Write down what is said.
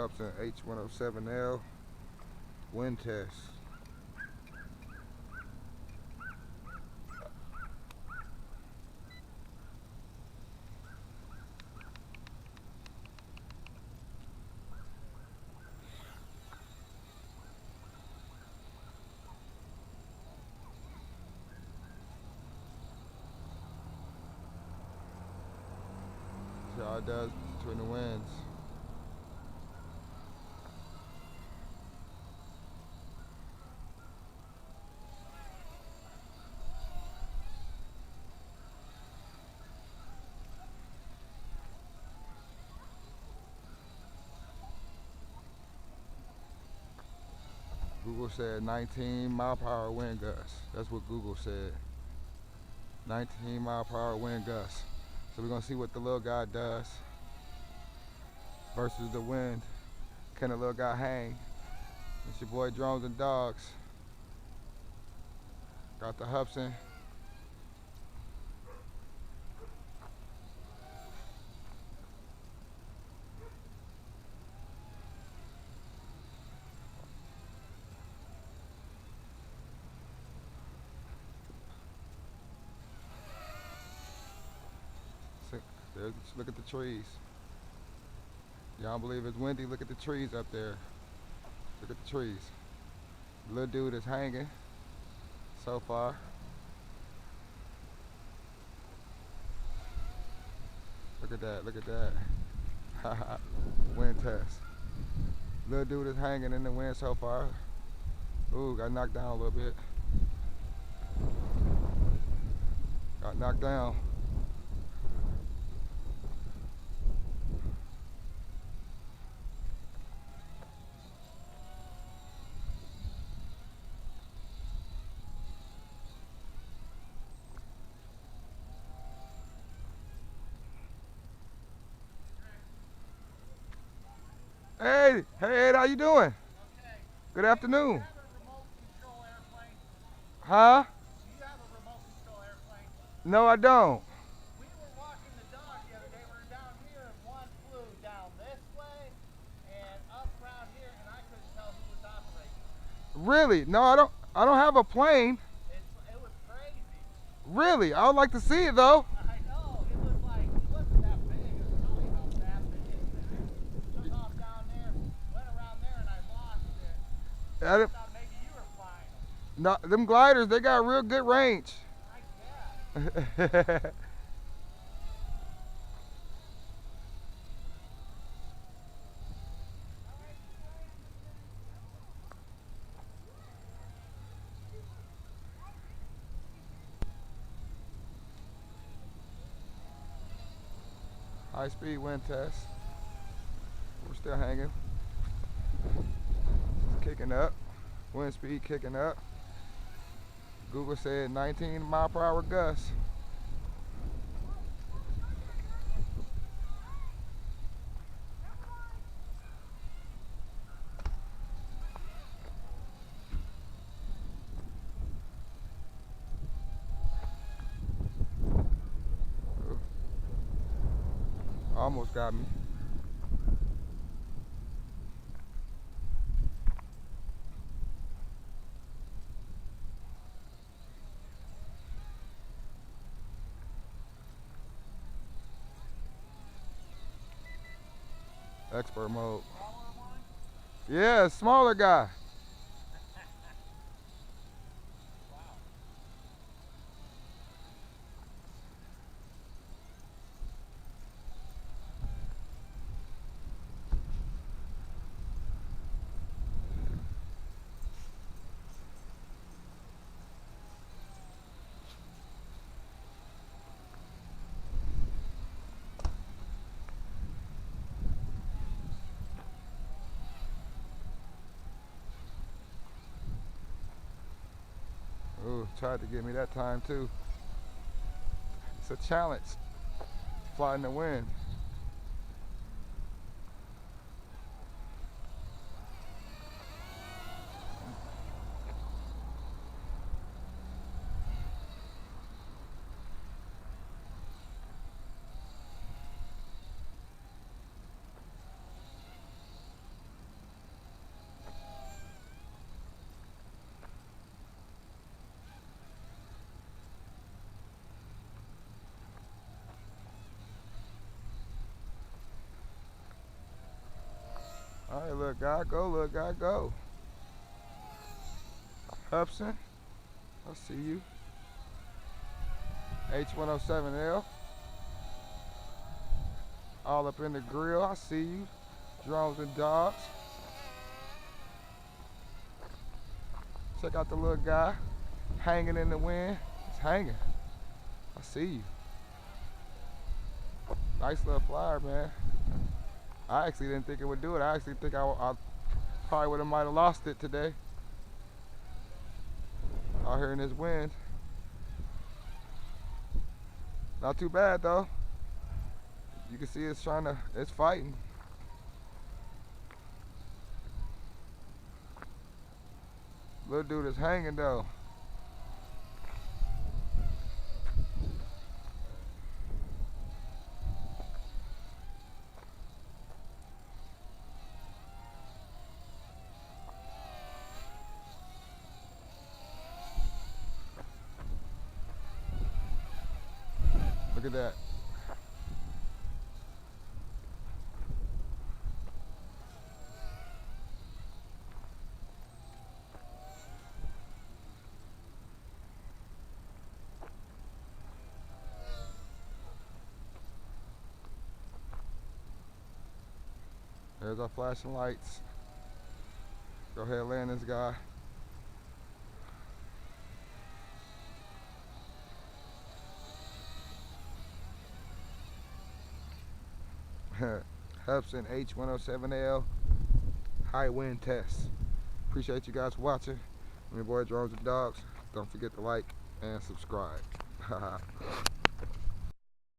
Hubsan H107L wind test. See how it does between the winds. Google said 19 mile per hour wind gusts. That's what Google said. 19 mile per hour wind gusts. So we're gonna see what the little guy does versus the wind. Can the little guy hang? It's your boy Drones and Dogs. Got the Hubsan. Look at the trees. Y'all believe it's windy? Look at the trees up there. Look at the trees. The little dude is hanging so far. Look at that, look at that. Wind test. Little dude is hanging in the wind so far. Ooh, got knocked down a little bit. Got knocked down. Hey, hey Ed, how you doing? Okay. Good Hey, do you afternoon. have a remote control airplane? Huh? Do you have a remote control airplane? No, I don't. We were walking the dog the other day. We were down here and one flew down this way and up around here and I couldn't tell who was operating it. Really? No, I don't. I don't have a plane. It was crazy. Really? I would like to see it though. I know. It was like, it wasn't that big. It was probably about that big. Took off down there, went around there and I lost it. I I didn't- thought maybe you were flying them. No, them gliders, they got real good range. I guess. High speed wind test. We're still hanging. Kicking up. Wind speed kicking up. Google said 19 mile per hour gusts. Almost got me. Expert mode. Smaller one? Yeah, smaller guy. Wow. Ooh, tried to get me that time too. It's a challenge. Fly in the wind. Little guy, go, little guy, go. Hubson, I see you. H107L. All up in the grill, I see you. Drones and dogs. Check out the little guy hanging in the wind. He's hanging. I see you. Nice little flyer, man. I actually didn't think it would do it. I actually think I probably would have might have lost it today. Out here in this wind. Not too bad though. You can see it's fighting. Little dude is hanging though. Look at that. There's our flashing lights. Go ahead and land this guy. Hubson H107L high wind test. Appreciate you guys watching. I'm your boy Drones and Dogs. Don't forget to like and subscribe.